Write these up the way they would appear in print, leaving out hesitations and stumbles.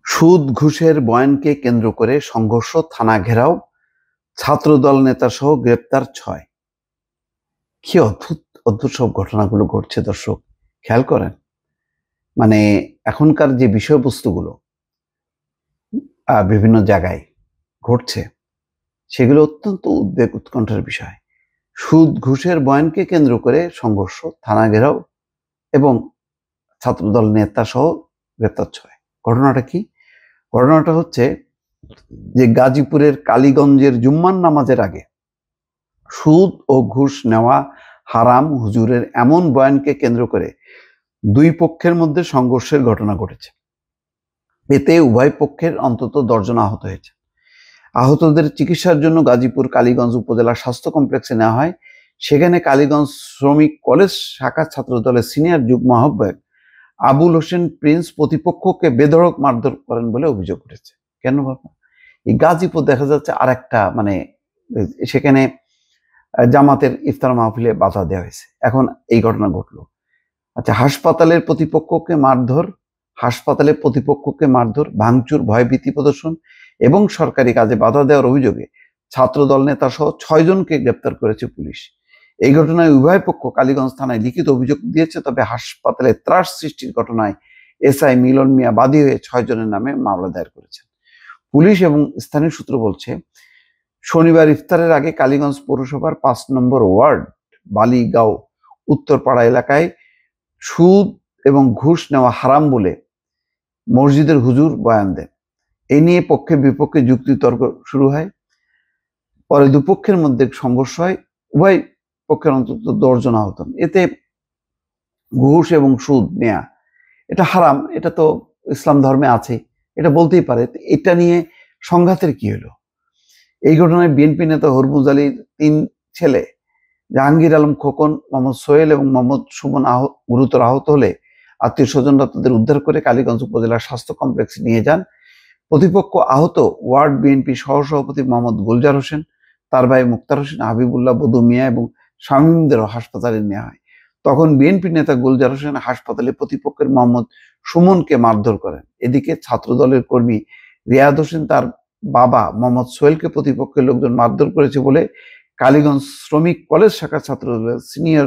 সুদ ঘুষের বয়ানকে কেন্দ্র করে সংঘর্ষ, থানা ঘেরাও, ছাত্রদল নেতা সহ গ্রেপ্তার ৬। কি অদ্ভুত অদ্ভুত সব ঘটনাগুলো ঘটছে দর্শক, খেয়াল করেন। মানে এখনকার যে বিষয়বস্তুগুলো বিভিন্ন জায়গায় ঘটছে, সেগুলো অত্যন্ত উদ্বেগ উৎকণ্ঠার বিষয়। সুদ ঘুষের বয়ানকে কেন্দ্র করে সংঘর্ষ, থানা ঘেরাও এবং ছাত্রদল নেতা সহ গ্রেপ্তার ৬। ঘটনাটা কি? ঘটনাটা হচ্ছে যে গাজীপুরের কালীগঞ্জের জুম্মার নামাজের আগে সুদ ও ঘুষ নেওয়া হারাম হুজুরের এমন বয়ানকে কেন্দ্র করে দুই পক্ষের মধ্যে সংঘর্ষের ঘটনা ঘটেছে। এতে উভয় পক্ষের অন্তত ১০ জন আহত হয়েছে। আহতদের চিকিৎসার জন্য গাজীপুর কালীগঞ্জ উপজেলা স্বাস্থ্য কমপ্লেক্সে নেওয়া হয়। সেখানে কালীগঞ্জ শ্রমিক কলেজ শাখা ছাত্রদলের সিনিয়র যুগ্ম আহ্বায়ক আবুল হোসেন প্রিন্স প্রতিপক্ষকে বেধড়ক মারধর করেন বলে অভিযোগ উঠেছে। কেন বাবা? এই গাজীপুর দেখা যাচ্ছে আর একটা সেখানে জামাতের ইফতার মাহফিলে বাধা দেওয়া হয়েছে, এখন এই ঘটনা ঘটলো। আচ্ছা, হাসপাতালে প্রতিপক্ষকে মারধর, ভাঙচুর, ভয়ভীতি প্রদর্শন এবং সরকারি কাজে বাধা দেওয়ার অভিযোগে ছাত্রদল নেতা সহ ৬ জনকে গ্রেপ্তার করেছে পুলিশ। এই ঘটনায় উভয় পক্ষ কালীগঞ্জ থানায় লিখিত অভিযোগ দিয়েছে। তবে হাসপাতালে ত্রাস সৃষ্টির ঘটনায় এসআই মিলন মিয়া বাদী হয়ে ৬ জনের নামে মামলা দায়ের করেছেন। পুলিশ এবং স্থানীয় সূত্র বলছে, শনিবার ইফতারের আগে কালীগঞ্জ পৌরসভার ৫ নম্বর ওয়ার্ড বালিগাঁও উত্তরপাড়া এলাকায় সুদ এবং ঘুষ নেওয়া হারাম বলে মসজিদের হুজুর বয়ান দেন। এই নিয়ে পক্ষে বিপক্ষে যুক্তিতর্ক শুরু হয়। পরে দুপক্ষের মধ্যে সংঘর্ষ হয়, উভয় পক্ষের অন্তত ১০ জন আহত। এতে ঘুষ এবং সুদ নেয়া এটা হারাম, এটা তো ইসলাম ধর্মে আছে, এটা বলতেই পারে। এটা নিয়ে সংঘাতের কি হলো? এই ঘটনায় বিএনপি নেতা হরমুজ আলীর ৩ ছেলে জাহাঙ্গীর আলম খোকন, মোহাম্মদ সোহেল এবং মোহাম্মদ সুমন গুরুতর আহত হলে আত্মীয় স্বজনরা তাদের উদ্ধার করে কালীগঞ্জ উপজেলা স্বাস্থ্য কমপ্লেক্সে নিয়ে যান। প্রতিপক্ষ আহত ওয়ার্ড বিএনপি সহসভাপতি মোহাম্মদ গুলজার হোসেন, তার ভাই মুক্তার হোসেন, হাবিবুল্লাহ, বদু মিয়া এবং শামীমদেরও হাসপাতালে নেওয়া হয়। তখন বিএনপি নেতা গুলজার হোসেন হাসপাতালে প্রতিপক্ষের মোহাম্মদ সুমনকে মারধর করেন। এদিকে ছাত্রদলের কর্মী রিয়াদ হোসেন তার বাবা মোহাম্মদ সোহেলকে প্রতিপক্ষের লোকজন মারধর করেছে বলে কালীগঞ্জ শ্রমিক কলেজ শাখা ছাত্রদলের সিনিয়র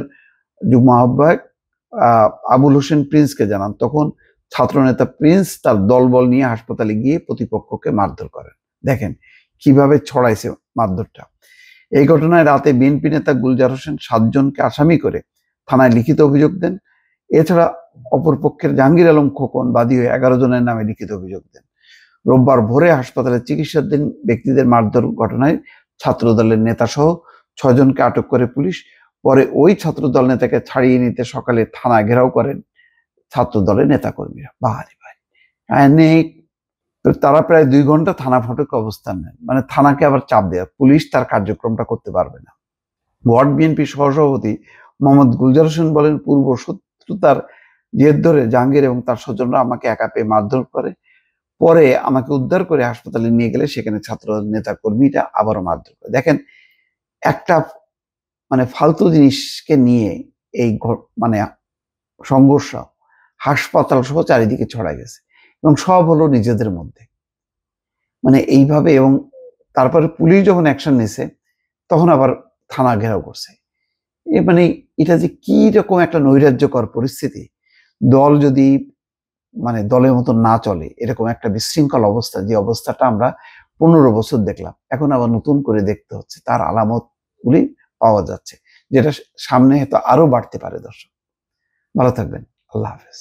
যুগ্ম আহ্বায়ক আবুল হোসেন প্রিন্সকে জানান। তখন ছাত্রনেতা প্রিন্স তার দলবল নিয়ে হাসপাতালে গিয়ে প্রতিপক্ষকে মারধর করেন। দেখেন কিভাবে ছড়াইছে মারধরটা। এই ঘটনায় রাতে বিএনপি নেতা গুলজার হোসেন ৭ জনকে আসামি করে থানায় লিখিত অভিযোগ দেন। এছাড়া অপরপক্ষের জাহাঙ্গীর আলম খোকন বাদী হয়ে ১১ জনের নামে লিখিত অভিযোগ দেন। রোববার ভোরে হাসপাতালে চিকিৎসাধীন ব্যক্তিদের মারধর ঘটনায় ছাত্রদলের নেতা সহ ৬ জনকে আটক করে পুলিশ। পরে ওই ছাত্রদল নেতাকে ছাড়িয়ে নিতে সকালে থানা ঘেরাও করেন ছাত্রদলের নেতাকর্মীরা। বাহারি ভাই, তারা প্রায় ২ ঘন্টা থানা ফটকে অবস্থান নেন। মানে থানাকে আবার চাপ দেয়া, পুলিশ তার কার্যক্রমটা করতে পারবে না। ওয়ার্ড বিএনপি সহসভাপতি মোহাম্মদ গুলজার হোসেন বলেন, পূর্ব শত্রুতার জের ধরে জাহাঙ্গীর এবং তার স্বজনরা আমাকে একা পেয়ে মারধর করে, পরে আমাকে উদ্ধার করে হাসপাতালে নিয়ে গেলে সেখানে ছাত্র নেতা কর্মীরা আবারও মারধর করে। দেখেন, একটা ফালতু জিনিসকে নিয়ে এই সংঘর্ষ হাসপাতাল সহ চারিদিকে ছড়াই গেছে এবং সব হলো নিজেদের মধ্যে। এইভাবে, এবং তারপরে পুলিশ যখন অ্যাকশন নিয়েছে তখন আবার থানা ঘেরাও করছে। এটা যে কি রকম একটা নৈরাজ্যকর পরিস্থিতি। দল যদি দলের মতো না চলে, এরকম একটা বিশৃঙ্খল অবস্থা, যে অবস্থাটা আমরা ১৫ বছর দেখলাম, এখন আবার নতুন করে দেখতে হচ্ছে, তার আলামতগুলি পাওয়া যাচ্ছে, যেটা সামনে হয়তো আরো বাড়তে পারে। দর্শক ভালো থাকবেন, আল্লাহ হাফেজ।